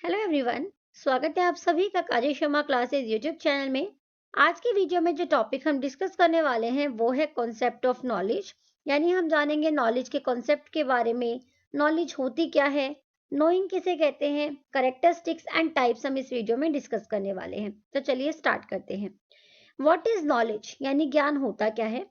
Hello everyone. स्वागत है आप सभी का काजल शर्मा क्लासेस यूट्यूब चैनल में। आज की वीडियो में जो टॉपिक हम डिस्कस करने वाले हैं वो है कॉन्सेप्ट ऑफ नॉलेज। यानी हम जानेंगे नॉलेज के कॉन्सेप्ट के बारे में। नॉलेज होती क्या है, नोइंग किसे कहते हैं, कैरेक्टरिस्टिक्स एंड टाइप्स हम इस वीडियो में डिस्कस करने वाले हैं। तो चलिए स्टार्ट करते हैं। व्हाट इज नॉलेज यानी ज्ञान होता क्या है।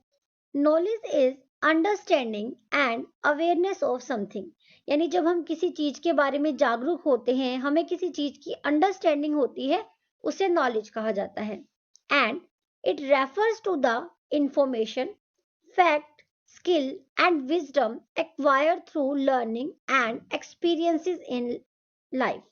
Knowledge is understanding and awareness of something. यानी जब हम किसी चीज के बारे में जागरूक होते हैं, हमें किसी चीज की अंडरस्टैंडिंग होती है, उसे नॉलेज कहा जाता है। And it refers to the information, fact, skill and wisdom acquired through learning and experiences in life.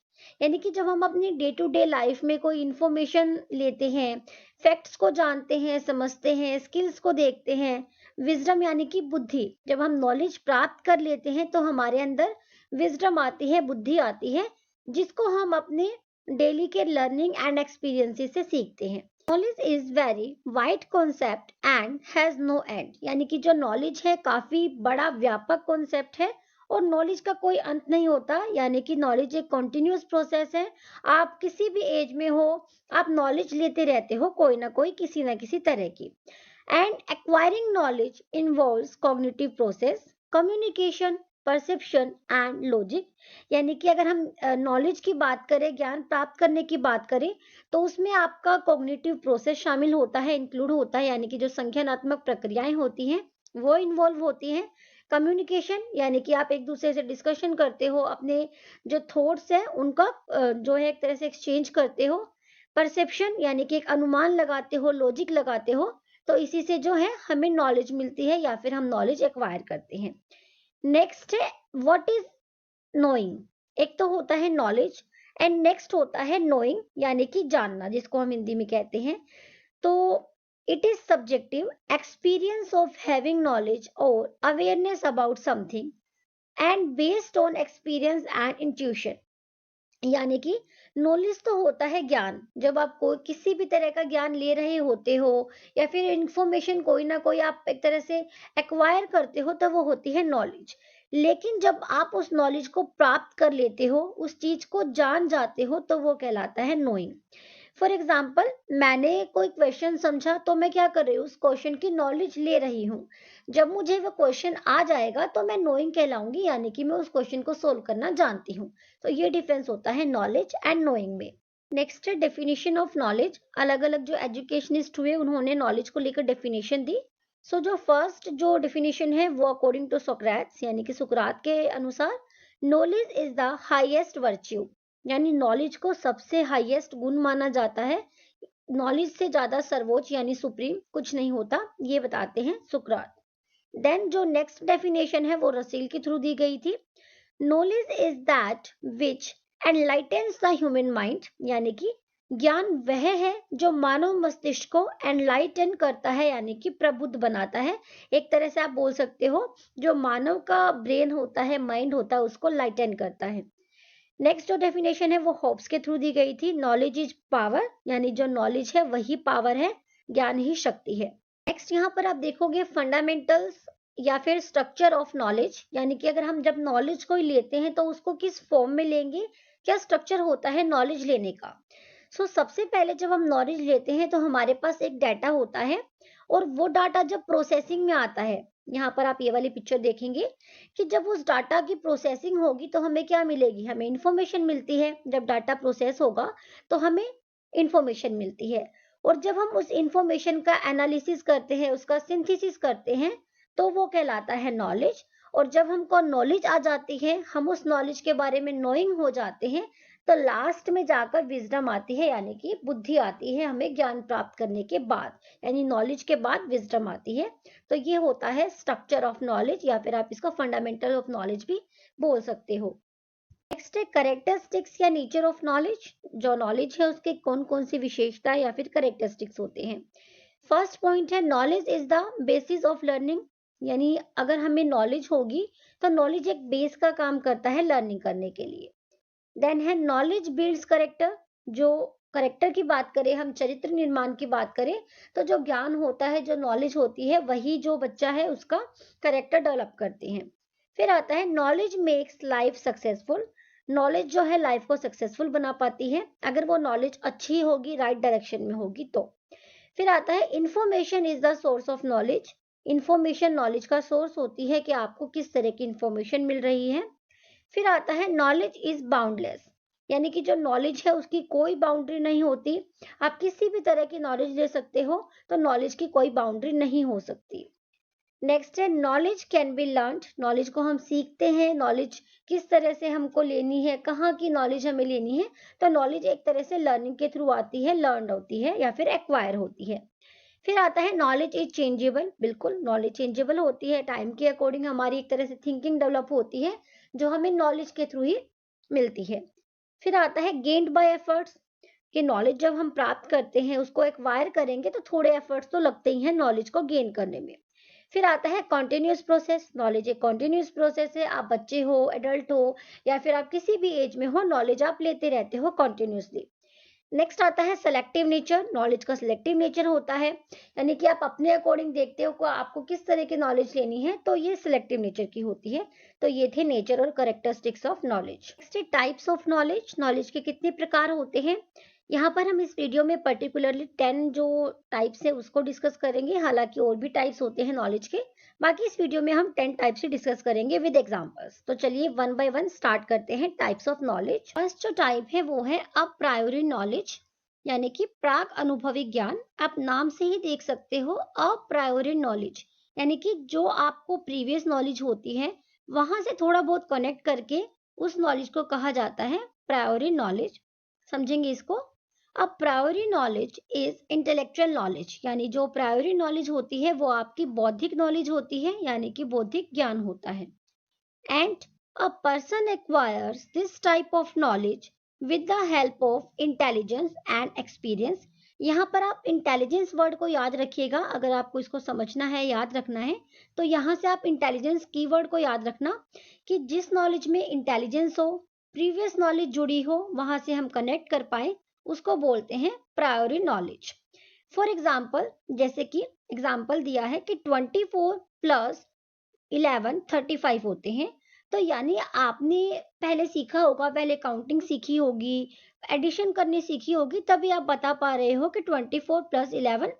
यानी कि जब हम अपनी डे टू डे लाइफ में कोई इंफॉर्मेशन लेते हैं, फैक्ट्स को जानते हैं, समझते हैं, स्किल्स को देखते हैं, विजडम यानी कि बुद्धि, जब हम नॉलेज प्राप्त कर लेते हैं तो हमारे अंदर विजडम आती है, बुद्धि आती है, जिसको हम अपने डेली के लर्निंग एंड एक्सपीरियंसेस से सीखते हैं। Knowledge is very wide concept and has no end. यानी कि जो नॉलेज है काफी बड़ा व्यापक कॉन्सेप्ट है और नॉलेज का कोई अंत नहीं होता। यानी कि नॉलेज एक कॉन्टिन्यूस प्रोसेस है। आप किसी भी एज में हो, आप नॉलेज लेते रहते हो, कोई ना कोई, किसी ना किसी तरह की। And acquiring knowledge involves cognitive process, communication, perception and logic. यानी कि अगर हम नॉलेज की बात करें, ज्ञान प्राप्त करने की बात करें, तो उसमें आपका कॉग्निटिव प्रोसेस शामिल होता है, इंक्लूड होता है। यानी कि जो संज्ञानात्मक प्रक्रियाएं होती हैं वो इन्वॉल्व होती हैं। कम्युनिकेशन यानी कि आप एक दूसरे से डिस्कशन करते हो, अपने जो थॉट्स हैं उनका जो है एक तरह से एक्सचेंज करते हो। परसेप्शन यानी कि एक अनुमान लगाते हो, लॉजिक लगाते हो। तो इसी से जो है हमें नॉलेज मिलती है या फिर हम नॉलेज एक्वायर करते हैं। नेक्स्ट है व्हाट इज नोइंग। एक तो होता है नॉलेज एंड नेक्स्ट होता है नोइंग यानी कि जानना, जिसको हम हिंदी में कहते हैं। तो it is subjective experience of having knowledge और awareness about something and based on experience and intuition. यानी कि नॉलेज तो होता है ज्ञान, जब आप कोई किसी भी तरह का ज्ञान ले रहे होते हो या फिर इंफॉर्मेशन कोई ना कोई आप एक तरह से एक्वायर करते हो, तो वो होती है नॉलेज। लेकिन जब आप उस नॉलेज को प्राप्त कर लेते हो, उस चीज को जान जाते हो, तो वो कहलाता है नोइंग। फॉर एग्जाम्पल, मैंने कोई क्वेश्चन समझा तो मैं क्या कर रही हूँ, उस क्वेश्चन की नॉलेज ले रही हूँ। जब मुझे वो क्वेश्चन आ जाएगा तो मैं नोइंग कहलाऊंगी, यानी कि मैं उस क्वेश्चन को सोल्व करना जानती हूँ। तो ये डिफरेंस होता है नॉलेज एंड नोइंग में। नेक्स्ट है डेफिनेशन ऑफ नॉलेज। अलग अलग जो एजुकेशनिस्ट हुए उन्होंने नॉलेज को लेकर डेफिनेशन दी। सो जो फर्स्ट जो डेफिनेशन है वो अकॉर्डिंग टू सोक्रेट्स यानी कि सुकरात के अनुसार, knowledge is the highest virtue. यानी नॉलेज को सबसे हाईएस्ट गुण माना जाता है। नॉलेज से ज्यादा सर्वोच्च यानी सुप्रीम कुछ नहीं होता, ये बताते हैं सुकरात। देन जो नेक्स्ट डेफिनेशन है वो रसील के थ्रू दी गई थी। Knowledge is that which enlightens the human mind. यानी कि ज्ञान वह है जो मानव मस्तिष्क को एनलाइटन करता है, यानी कि प्रबुद्ध बनाता है। एक तरह से आप बोल सकते हो, जो मानव का ब्रेन होता है, माइंड होता है, उसको लाइटन करता है। नेक्स्ट जो डेफिनेशन है वो होब्स के थ्रू दी गई थी। नॉलेज इज पावर, यानी जो नॉलेज है वही पावर है, ज्ञान ही शक्ति है। नेक्स्ट यहाँ पर आप देखोगे फंडामेंटल्स या फिर स्ट्रक्चर ऑफ नॉलेज। यानी कि अगर हम जब नॉलेज को लेते हैं तो उसको किस फॉर्म में लेंगे, क्या स्ट्रक्चर होता है नॉलेज लेने का। सबसे पहले जब हम नॉलेज लेते हैं तो हमारे पास एक डाटा होता है, और वो डाटा जब प्रोसेसिंग में आता है, यहाँ पर आप ये वाली पिक्चर देखेंगे कि जब उस डाटा की प्रोसेसिंग होगी तो हमें क्या मिलेगी, हमें इंफॉर्मेशन मिलती है। जब डाटा प्रोसेस होगा तो हमें इंफॉर्मेशन मिलती है, और जब हम उस इंफॉर्मेशन का एनालिसिस करते हैं, उसका सिंथेसिस करते हैं, तो वो कहलाता है नॉलेज। और जब हमको नॉलेज आ जाती है, हम उस नॉलेज के बारे में नोइंग हो जाते हैं, तो लास्ट में जाकर विजडम आती है, यानी कि बुद्धि आती है हमें ज्ञान प्राप्त करने के बाद। यानी नॉलेज के बाद विजडम आती है। तो ये होता है स्ट्रक्चर ऑफ नॉलेज, या फिर आप इसको फंडामेंटल ऑफ नॉलेज भी बोल सकते हो। नेक्स्ट है करेक्टरिस्टिक्स या नेचर ऑफ नॉलेज। जो नॉलेज है उसके कौन कौन सी विशेषता या फिर करेक्टरिस्टिक्स होते हैं। फर्स्ट पॉइंट है knowledge is the basis of learning. यानी अगर हमें नॉलेज होगी तो नॉलेज एक बेस का काम करता है लर्निंग करने के लिए। देन है नॉलेज बिल्ड्स करेक्टर। जो करेक्टर की बात करें, हम चरित्र निर्माण की बात करें, तो जो ज्ञान होता है, जो नॉलेज होती है, वही जो बच्चा है उसका करेक्टर डेवलप करते हैं। फिर आता है knowledge makes life successful. Knowledge जो है लाइफ को सक्सेसफुल बना पाती है, अगर वो नॉलेज अच्छी होगी, राइट डायरेक्शन में होगी तो। फिर आता है information is the source of knowledge. Information knowledge का सोर्स होती है कि आपको किस तरह की इंफॉर्मेशन मिल रही है। फिर आता है नॉलेज इज बाउंडलेस, यानी कि जो नॉलेज है उसकी कोई बाउंड्री नहीं होती। आप किसी भी तरह की नॉलेज ले सकते हो, तो नॉलेज की कोई बाउंड्री नहीं हो सकती। नेक्स्ट है knowledge can be learned. Knowledge को हम सीखते हैं, नॉलेज किस तरह से हमको लेनी है, कहाँ की नॉलेज हमें लेनी है, तो नॉलेज एक तरह से लर्निंग के थ्रू आती है, लर्न होती है या फिर एक्वायर होती है। फिर आता है नॉलेज इज चेंजेबल। बिल्कुल नॉलेज चेंजेबल होती है, टाइम के अकॉर्डिंग हमारी एक तरह से थिंकिंग डेवलप होती है, जो हमें नॉलेज के थ्रू ही मिलती है। फिर आता है गेन्ड बाय एफर्ट्स, कि नॉलेज जब हम प्राप्त करते हैं, उसको एक्वायर करेंगे तो थोड़े एफर्ट्स तो लगते ही हैं नॉलेज को गेन करने में। फिर आता है कॉन्टिन्यूस प्रोसेस। नॉलेज एक कॉन्टिन्यूस प्रोसेस है, आप बच्चे हो, एडल्ट हो या फिर आप किसी भी एज में हो, नॉलेज आप लेते रहते हो कॉन्टिन्यूसली। नेक्स्ट आता है सेलेक्टिव नेचर। नॉलेज का सेलेक्टिव नेचर होता है, यानी कि आप अपने अकॉर्डिंग देखते हो को आपको किस तरह की नॉलेज लेनी है, तो ये सिलेक्टिव नेचर की होती है। तो ये थे नेचर और characteristics of knowledge. Next types of knowledge. Knowledge के कितने प्रकार होते हैं, यहाँ पर हम इस वीडियो में पर्टिकुलरली 10 जो टाइप्स है उसको डिस्कस करेंगे, हालांकि और भी टाइप्स होते हैं नॉलेज के। बाकी इस वीडियो में हम 10 टाइप्स ही डिस्कस करेंगे विद एग्जांपल्स। तो चलिए वन बाय वन स्टार्ट करते हैं टाइप्स ऑफ नॉलेज। फर्स्ट जो टाइप है वो है अप्रायोरी नॉलेज, यानी कि प्राक अनुभवी ज्ञान। आप नाम से ही देख सकते हो अप्रायोरी नॉलेज, यानी कि जो आपको प्रीवियस नॉलेज होती है वहां से थोड़ा बहुत कनेक्ट करके उस नॉलेज को कहा जाता है प्रायोरी नॉलेज। समझेंगे इसको। अब प्रायोरी नॉलेज इज इंटेलेक्चुअल नॉलेज, यानी जो प्रायोरी नॉलेज होती है वो आपकी बौद्धिक नॉलेज होती है, यानी कि बौद्धिक ज्ञान होता है। And a person acquires this type of knowledge with the help of intelligence and experience. यहाँ पर आप इंटेलिजेंस वर्ड को याद रखिएगा, अगर आपको इसको समझना है, याद रखना है, तो यहाँ से आप इंटेलिजेंस कीवर्ड को याद रखना, कि जिस नॉलेज में इंटेलिजेंस हो, प्रीवियस नॉलेज जुड़ी हो, वहां से हम कनेक्ट कर पाए, उसको बोलते हैं प्रायोरी नॉलेज। फॉर एग्जाम्पल, जैसे कि एग्जाम्पल दिया है कि 24 प्लस 11 35 होते हैं। तो यानी आपने पहले सीखा होगा, पहले काउंटिंग सीखी होगी, एडिशन करनी सीखी होगी, तभी आप बता पा रहे हो कि 24 प्लस 11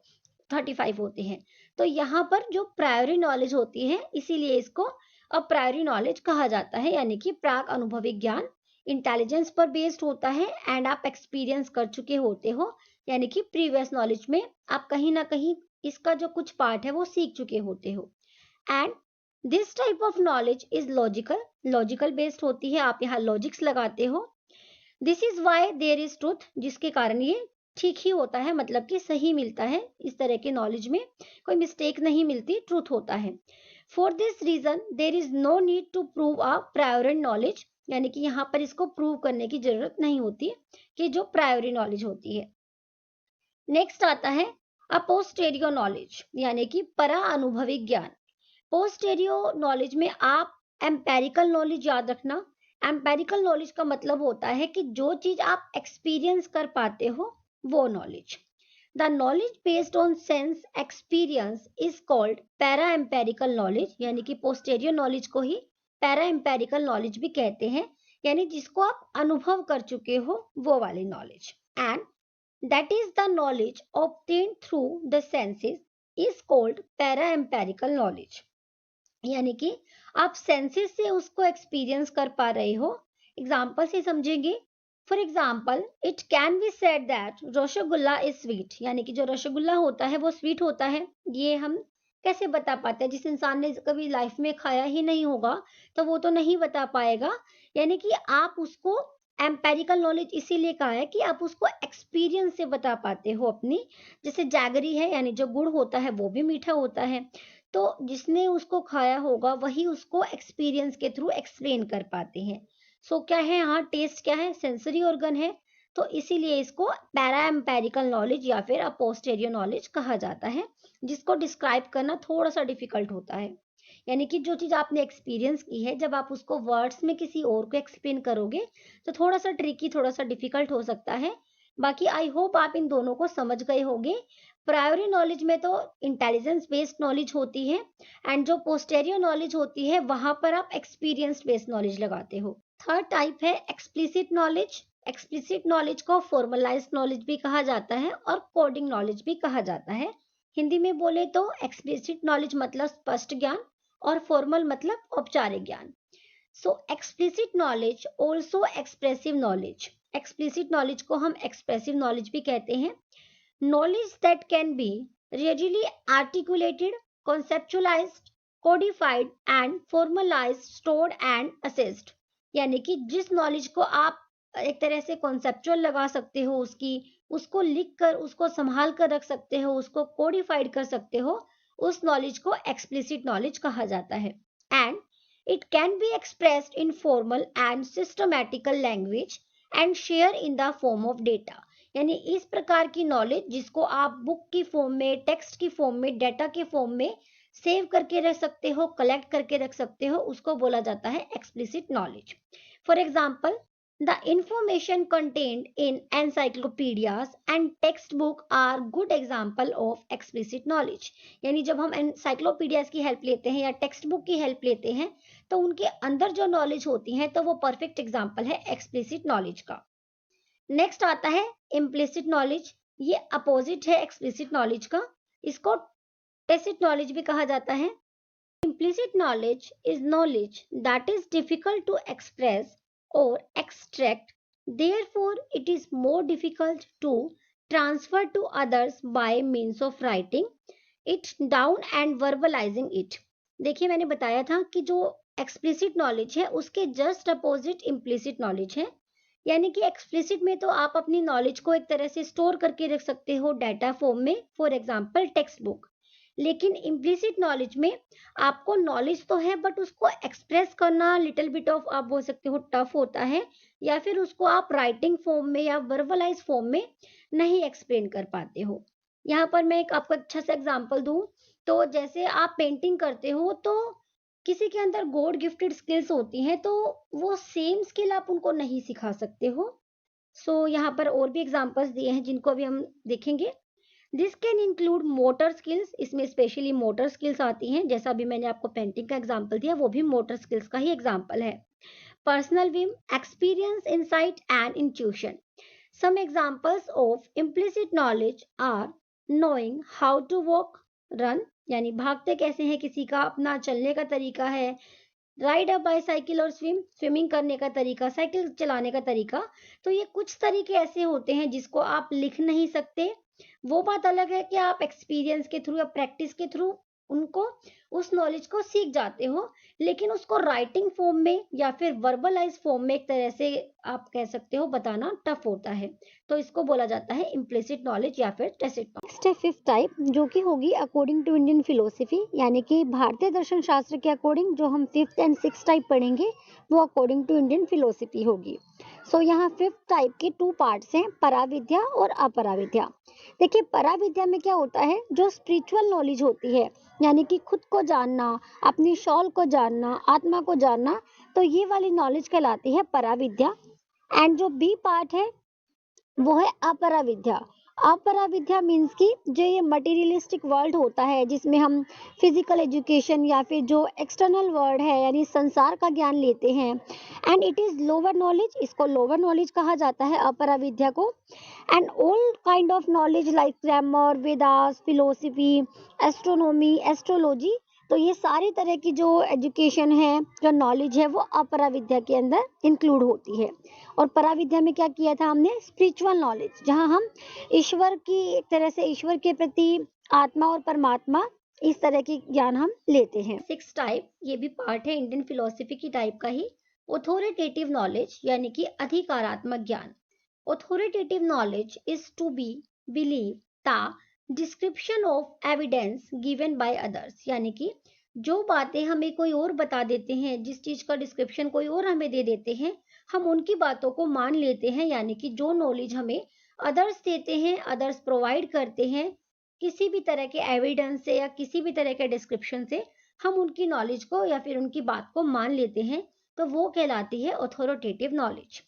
35 होते हैं। तो यहाँ पर जो प्रायोरी नॉलेज होती है, इसीलिए इसको अप्रायोरी नॉलेज कहा जाता है, यानी कि प्राक अनुभवी ज्ञान इंटेलिजेंस पर बेस्ड होता है एंड आप एक्सपीरियंस कर चुके होते हो, यानी कि प्रीवियस नॉलेज में आप कहीं ना कहीं इसका जो कुछ पार्ट है वो सीख चुके होते हो। And this type of knowledge is logical. Logical based होती है, आप यहाँ लॉजिक्स लगाते हो। This is why there is truth, जिसके कारण ये ठीक ही होता है, मतलब कि सही मिलता है। इस तरह के नॉलेज में कोई मिस्टेक नहीं मिलती, ट्रूथ होता है। For this reason there is no need to prove a priori knowledge, यानी कि यहाँ पर इसको प्रूव करने की जरूरत नहीं होती कि जो प्रायोरी नॉलेज होती है। नेक्स्ट आता है अपोस्टेरियो नॉलेज, यानी कि परा अनुभवी ज्ञान। पोस्टेरियो नॉलेज में आप एम्पेरिकल नॉलेज याद रखना। एम्पेरिकल नॉलेज का मतलब होता है कि जो चीज आप एक्सपीरियंस कर पाते हो वो knowledge. The knowledge based on sense experience is called para empirical knowledge, यानी कि पोस्टेरियो नॉलेज को ही पैरा एम्पेरिकल नॉलेज भी कहते हैं, यानी जिसको आप अनुभव कर चुके हो वो वाली knowledge. And that is the knowledge obtained through the senses is called para empirical knowledge, यानी कि आप सेंसेस से उसको एक्सपीरियंस कर पा रहे हो। एग्जाम्पल से समझेंगे। For example, it can be said that rasgulla is sweet, यानी कि जो रसगुल्ला होता है वो स्वीट होता है। ये हम कैसे बता पाते हैं, जिस इंसान ने कभी लाइफ में खाया ही नहीं होगा तो वो तो नहीं बता पाएगा। यानी कि आप उसको एम्पेरिकल नॉलेज इसीलिए कहा है कि आप उसको एक्सपीरियंस से बता पाते हो अपनी। जैसे जैगरी है, यानी जो गुड़ होता है वो भी मीठा होता है, तो जिसने उसको खाया होगा वही उसको एक्सपीरियंस के थ्रू एक्सप्लेन कर पाते हैं। सो क्या है यहाँ, टेस्ट क्या है, सेंसरी ऑर्गन है, तो इसीलिए इसको पैरा एम्पेरिकल नॉलेज या फिर अपोस्टेरियो नॉलेज कहा जाता है, जिसको डिस्क्राइब करना थोड़ा सा डिफिकल्ट होता है। यानी कि जो चीज आपने एक्सपीरियंस की है, जब आप उसको वर्ड्स में किसी और को एक्सप्लेन करोगे तो थोड़ा सा ट्रिकी, थोड़ा सा डिफिकल्ट हो सकता है। बाकी आई होप आप इन दोनों को समझ गए होंगे। प्रायोरी नॉलेज में तो इंटेलिजेंस बेस्ड नॉलेज होती है, एंड जो पोस्टेरियर नॉलेज होती है वहां पर आप एक्सपीरियंस बेस्ड नॉलेज लगाते हो। थर्ड टाइप है एक्सप्लिसिट नॉलेज। एक्सप्लिसिट नॉलेज को फॉर्मलाइज्ड नॉलेज भी कहा जाता है और कोडिंग नॉलेज भी कहा जाता है। हिंदी में बोले तो एक्सप्लिसिट नॉलेज मतलब स्पष्ट ज्ञान और फॉर्मल मतलब औपचारिक ज्ञान। So explicit knowledge also expressive knowledge. Explicit knowledge को हम एक्सप्रेसिव नॉलेज भी कहते हैं। Knowledge that can be readily articulated, conceptualized, codified and formalized, stored and assessed। यानी कि जिस नॉलेज को आप एक तरह से कॉन्सेप्चुअल लगा सकते हो, उसको लिख कर, उसको संभाल कर रख सकते हो, उसको कोडिफाइड कर सकते हो, उस नॉलेज को एक्सप्लिसिट नॉलेज कहा जाता है। And it can be expressed in formal and systematical language and share in the form of data. यानी इस प्रकार की नॉलेज जिसको आप बुक की फॉर्म में, टेक्स्ट की फॉर्म में, डेटा के फॉर्म में सेव करके रख सकते हो, कलेक्ट करके रख सकते हो, उसको बोला जाता है explicit knowledge. For example, the information contained in encyclopedias and text book are good example of explicit knowledge. यानी जब हम एनसाइक्लोपीडियाज की हेल्प लेते हैं या टेक्स्ट बुक की हेल्प लेते हैं तो उनके अंदर जो नॉलेज होती है तो वो परफेक्ट एग्जाम्पल है एक्सप्लिसिट नॉलेज का। नेक्स्ट आता है इम्प्लिसिट नॉलेज। ये अपोजिट है एक्सप्लिसिट नॉलेज का, इसको टैसिट नॉलेज भी कहा जाता है। Implicit knowledge is knowledge that is difficult to express और extract, therefore it is more difficult to transfer to others by means of writing it down and verbalising it. देखिए मैंने बताया था कि जो एक्सप्लिसिट नॉलेज है उसके जस्ट अपोजिट इम्प्लिसिट नॉलेज है। यानी कि एक्सप्लिसिट में तो आप अपनी नॉलेज को एक तरह से स्टोर करके रख सकते हो डाटा फॉर्म में, फॉर एग्जांपल टेक्स्ट बुक। लेकिन इम्प्लिसिट नॉलेज में आपको नॉलेज तो है बट उसको एक्सप्रेस करना लिटिल बिट ऑफ आप बोल सकते हो टफ होता है, या फिर उसको आप राइटिंग फॉर्म में या वर्बलाइज फॉर्म में नहीं एक्सप्लेन कर पाते हो। यहाँ पर मैं एक आपको अच्छा सा एग्जाम्पल दूं तो जैसे आप पेंटिंग करते हो तो किसी के अंदर गॉड गिफ्टेड स्किल्स होती हैं तो वो सेम स्किल आप उनको नहीं सिखा सकते हो। यहाँ पर और भी एग्जांपल्स दिए हैं जिनको अभी हम देखेंगे। This can include motor skills, इसमें स्पेशली मोटर स्किल्स आती हैं, जैसा अभी मैंने आपको पेंटिंग का एग्जांपल दिया वो भी मोटर स्किल्स का ही एग्जांपल है। Personal whim, experience, insight and intuition. Some examples of implicit knowledge are knowing how to walk, run यानी भागते कैसे हैं किसी का अपना चलने का तरीका है, राइड अ बाईसाइकिल और स्विमिंग करने का तरीका, साइकिल चलाने का तरीका। तो ये कुछ तरीके ऐसे होते हैं जिसको आप लिख नहीं सकते। वो बात अलग है कि आप एक्सपीरियंस के थ्रू या प्रैक्टिस के थ्रू उनको उस नॉलेज को सीख जाते हो, लेकिन उसको राइटिंग फॉर्म में या फिर वर्बलाइज फॉर्म में एक तरह से आप कह सकते हो बताना टफ होता है। तो इसको बोला जाता है इम्प्लिसिट नॉलेज या फिर टैसिट नॉलेज। नेक्स्ट है फिफ्थ टाइप, जो कि होगी अकॉर्डिंग टू इंडियन फिलोसफी, यानी कि भारतीय दर्शन शास्त्र के अकॉर्डिंग जो हम फिफ्थ एंड सिक्स टाइप पढ़ेंगे वो अकॉर्डिंग टू इंडियन फिलोसफी होगी। यहाँ फिफ्थ टाइप के टू पार्ट्स हैं, पराविद्या और अपराविद्या। देखिए पराविद्या में क्या होता है, जो स्पिरिचुअल नॉलेज होती है, यानी कि खुद को जानना, अपनी शॉल को जानना, आत्मा को जानना, तो ये वाली नॉलेज कहलाती है पराविद्या। एंड जो बी पार्ट है वो है अपराविद्या। अपराविद्या मीन्स की जो ये मटेरियलिस्टिक वर्ल्ड होता है जिसमें हम फिजिकल एजुकेशन या फिर जो एक्सटर्नल वर्ल्ड है यानी संसार का ज्ञान लेते हैं, and it is lower knowledge, इसको लोअर नॉलेज कहा जाता है अपराविद्या को। And all kind of knowledge like grammar, Vedas, philosophy, astronomy, astrology, तो ये सारी तरह की जो एजुकेशन है, जो नॉलेज है, वो अपराविद्या के अंदर इंक्लूड होती है। और पराविद्या में क्या किया था हमने, स्पिरिचुअल नॉलेज, जहां हम ईश्वर की एक तरह से ईश्वर के प्रति, आत्मा और परमात्मा, इस तरह की ज्ञान हम लेते हैं। सिक्स टाइप, ये भी पार्ट है इंडियन फिलोसफी की टाइप का ही, ऑथोरिटेटिव नॉलेज यानी कि अधिकारात्मक ज्ञान। Authoritative knowledge is to be believe the description of evidence given by others, यानी कि जो बातें हमें कोई और बता देते हैं, जिस चीज का डिस्क्रिप्शन कोई और हमें दे देते हैं, हम उनकी बातों को मान लेते हैं। यानी कि जो नॉलेज हमें अदर्स देते हैं, अदर्स प्रोवाइड करते हैं, किसी भी तरह के एविडेंस से या किसी भी तरह के डिस्क्रिप्शन से हम उनकी नॉलेज को या फिर उनकी बात को मान लेते हैं, तो वो कहलाती है authoritative knowledge.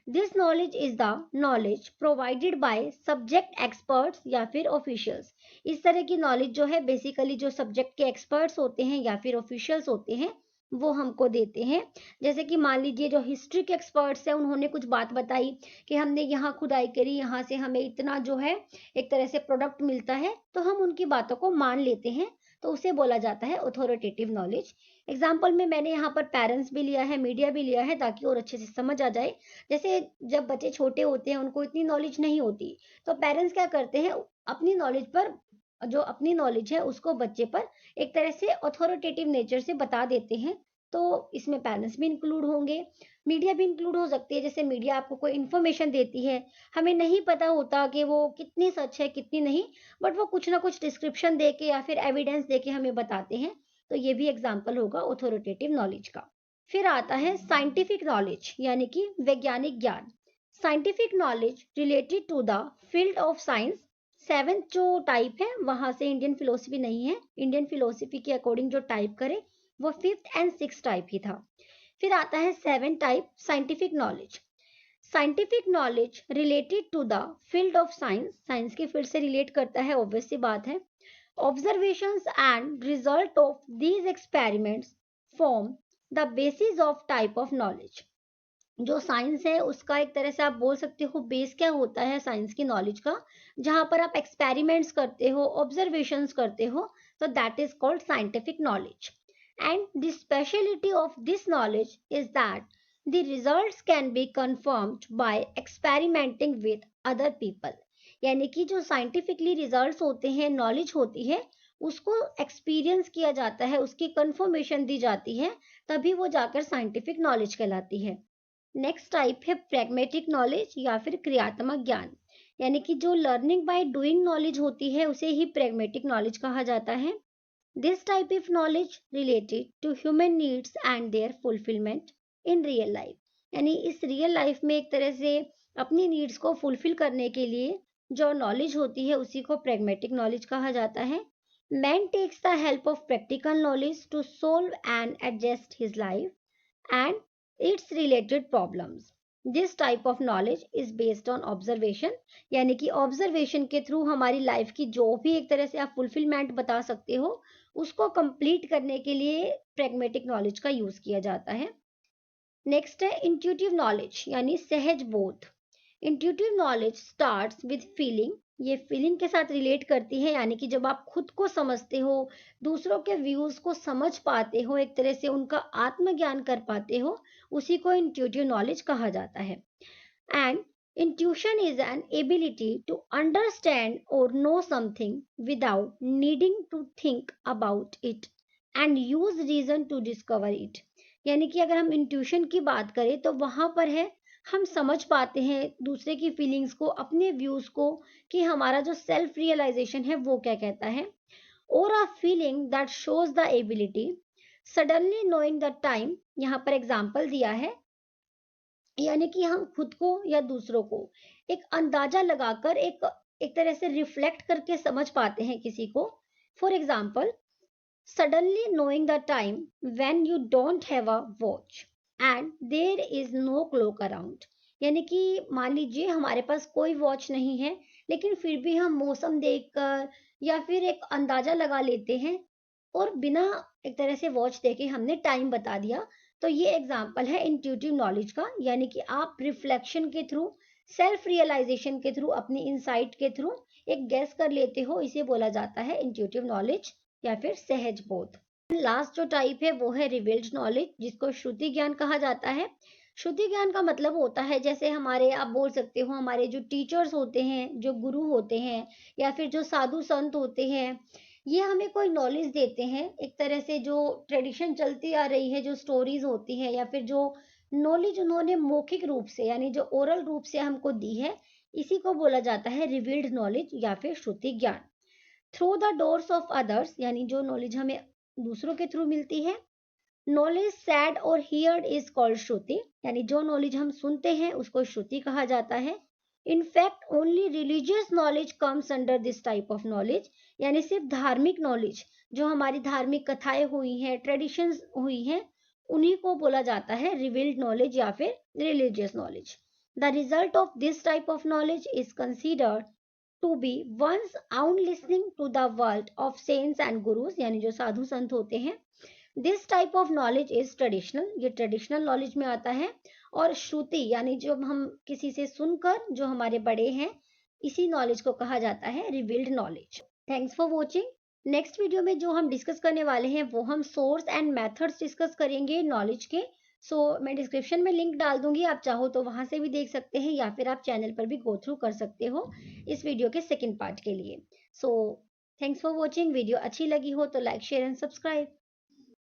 This knowledge is the knowledge provided by subject experts या फिर ऑफिशियल्स। इस तरह की नॉलेज जो है बेसिकली जो सब्जेक्ट के एक्सपर्ट्स होते हैं या फिर ऑफिशियल्स होते हैं वो हमको देते हैं। जैसे कि मान लीजिए जो हिस्ट्री के एक्सपर्ट्स हैं उन्होंने कुछ बात बताई कि हमने यहाँ खुदाई करी, यहाँ से हमें इतना जो है एक तरह से प्रोडक्ट मिलता है, तो हम उनकी बातों को मान लेते हैं, तो उसे बोला जाता है ऑथोरिटेटिव नॉलेज। एग्जाम्पल में मैंने यहाँ पर पेरेंट्स भी लिया है, मीडिया भी लिया है, ताकि और अच्छे से समझ आ जाए। जैसे जब बच्चे छोटे होते हैं उनको इतनी नॉलेज नहीं होती, तो पेरेंट्स क्या करते हैं, अपनी नॉलेज पर, जो अपनी नॉलेज है उसको बच्चे पर एक तरह से ऑथोरिटेटिव नेचर से बता देते हैं। तो इसमें पेरेंट्स भी इंक्लूड होंगे, मीडिया भी इंक्लूड हो सकती है। जैसे मीडिया आपको कोई इन्फॉर्मेशन देती है, हमें नहीं पता होता कि वो कितनी सच है कितनी नहीं, बट वो कुछ ना कुछ डिस्क्रिप्शन दे के या फिर एविडेंस दे के हमें बताते हैं, तो ये भी एग्जाम्पल होगा ऑथोरिटेटिव नॉलेज का। फिर आता है साइंटिफिक नॉलेज, यानी कि वैज्ञानिक ज्ञान। Scientific knowledge related to the field of science. Seventh जो टाइप है वहां से इंडियन फिलोसफी नहीं है, इंडियन फिलोसफी के अकॉर्डिंग जो टाइप करे वो फिफ्थ एंड सिक्स टाइप ही था। फिर आता है seven type scientific knowledge. Scientific knowledge related to the field of science, science की फील्ड से रिलेट करता है, ऑब्वियस सी बात है। Observations and result of these experiments form the basis of type of knowledge. जो साइंस है उसका एक तरह से आप बोल सकते हो बेस क्या होता है साइंस की नॉलेज का, जहां पर आप एक्सपेरिमेंट्स करते हो, ऑब्जर्वेशंस करते हो, तो that is called scientific knowledge. And the speciality of this knowledge is that the results can be confirmed by experimenting with other people। यानी कि जो साइंटिफिकली रिजल्ट्स होते हैं, नॉलेज होती है, उसको एक्सपीरियंस किया जाता है, उसकी कंफर्मेशन दी जाती है, तभी वो जाकर साइंटिफिक नॉलेज कहलाती है। नेक्स्ट टाइप है प्रैग्मेटिक नॉलेज या फिर क्रियात्मक ज्ञान। यानी कि जो लर्निंग बाय डूइंग नॉलेज होती है उसे ही प्रैग्मेटिक नॉलेज कहा जाता है। This type of knowledge related to human needs and their fulfillment in real life। यानी इस रियल लाइफ में एक तरह से अपनी नीड्स को फुलफिल करने के लिए जो नॉलेज होती है उसी को प्रैग्मेटिक नॉलेज कहा जाता है। Man takes the help of practical knowledge to solve and adjust his life and its related problems। This type of knowledge is based on observation। यानी कि ऑब्जर्वेशन के थ्रू हमारी लाइफ की जो भी एक तरह से आप फुलफिलमेंट बता सकते हो उसको कंप्लीट करने के लिए प्रैग्मेटिक नॉलेज का यूज किया जाता है। नेक्स्ट है इंट्यूटिव नॉलेज यानी सहज बोध। Intuitive knowledge starts with feeling. ये फीलिंग के साथ रिलेट करती है, यानी कि जब आप खुद को समझते हो, दूसरों के व्यूज को समझ पाते हो, एक तरह से उनका आत्मज्ञान कर पाते हो, उसी को इंट्यूटिव नॉलेज कहा जाता है। And intuition is an ability to understand or know something without needing to think about it and use reason to discover it। यानी कि अगर हम इंट्यूशन की बात करें तो वहां पर है हम समझ पाते हैं दूसरे की फीलिंग्स को, अपने व्यूज को, कि हमारा जो सेल्फ रियलाइजेशन है वो क्या कहता है। और a feeling that shows the ability suddenly knowing the time. यहाँ पर एग्जाम्पल दिया है, यानी कि हम खुद को या दूसरों को एक अंदाजा लगाकर एक तरह से रिफ्लेक्ट करके समझ पाते हैं किसी को। For example, suddenly knowing the time when you don't have a watch and there is no clock around। यानी कि मान लीजिए हमारे पास कोई वॉच नहीं है, लेकिन फिर भी हम मौसम देखकर या फिर एक अंदाजा लगा लेते हैं और बिना एक तरह से वॉच देखे हमने टाइम बता दिया। तो ये एग्जाम्पल है इंट्यूटिव नॉलेज का, यानी कि आप रिफ्लेक्शन के थ्रू, सेल्फ रियलाइजेशन के थ्रू, अपनी इंसाइट के थ्रू एक गेस कर लेते हो, इसे बोला जाता है इंट्यूटिव नॉलेज या फिर सहज बोध। लास्ट जो टाइप है वो है रिवील्ड नॉलेज, जिसको श्रुति ज्ञान कहा जाता है। श्रुति ज्ञान का मतलब होता है, जैसे हमारे, आप बोल सकते हो हमारे जो टीचर्स होते हैं, जो गुरु होते हैं या फिर जो साधु संत होते हैं, ये हमें कोई नॉलेज देते हैं, एक तरह से जो ट्रेडिशन चलती आ रही है, जो स्टोरीज होती है या फिर जो नॉलेज उन्होंने मौखिक रूप से यानी जो ओरल रूप से हमको दी है, इसी को बोला जाता है रिवील्ड नॉलेज या फिर श्रुति ज्ञान। Through the doors of others, यानी जो नॉलेज हमें दूसरों के थ्रू मिलती है। नॉलेज सैड और हियर्ड इज कॉल्ड श्रुति, यानी जो नॉलेज हम सुनते हैं उसको श्रुति कहा जाता है। In fact only religious knowledge comes under this type of knowledge. यानी सिर्फ धार्मिक नॉलेज, जो हमारी धार्मिक कथाएं हुई हैं, ट्रेडिशंस हुई हैं, उन्हीं को बोला जाता है रिवील्ड नॉलेज या फिर religious knowledge. The result of this type of knowledge is considered to be one's own listening to the word of saints and gurus. यानी जो साधु संत होते हैं, this type of knowledge is traditional, ये ट्रेडिशनल नॉलेज में आता है। और श्रुति यानी जब हम किसी से सुनकर, जो हमारे बड़े हैं, इसी नॉलेज को कहा जाता है revealed knowledge. Thanks for watching. Next video में जो हम डिस्कस करने वाले हैं वो हम सोर्स एंड मेथड्स डिस्कस करेंगे नॉलेज के। मैं डिस्क्रिप्शन में लिंक डाल दूंगी, आप चाहो तो वहां से भी देख सकते हैं या फिर आप चैनल पर भी गो थ्रू कर सकते हो इस वीडियो के सेकंड पार्ट के लिए। So thanks for watching. Video अच्छी लगी हो तो लाइक शेयर एंड सब्सक्राइब।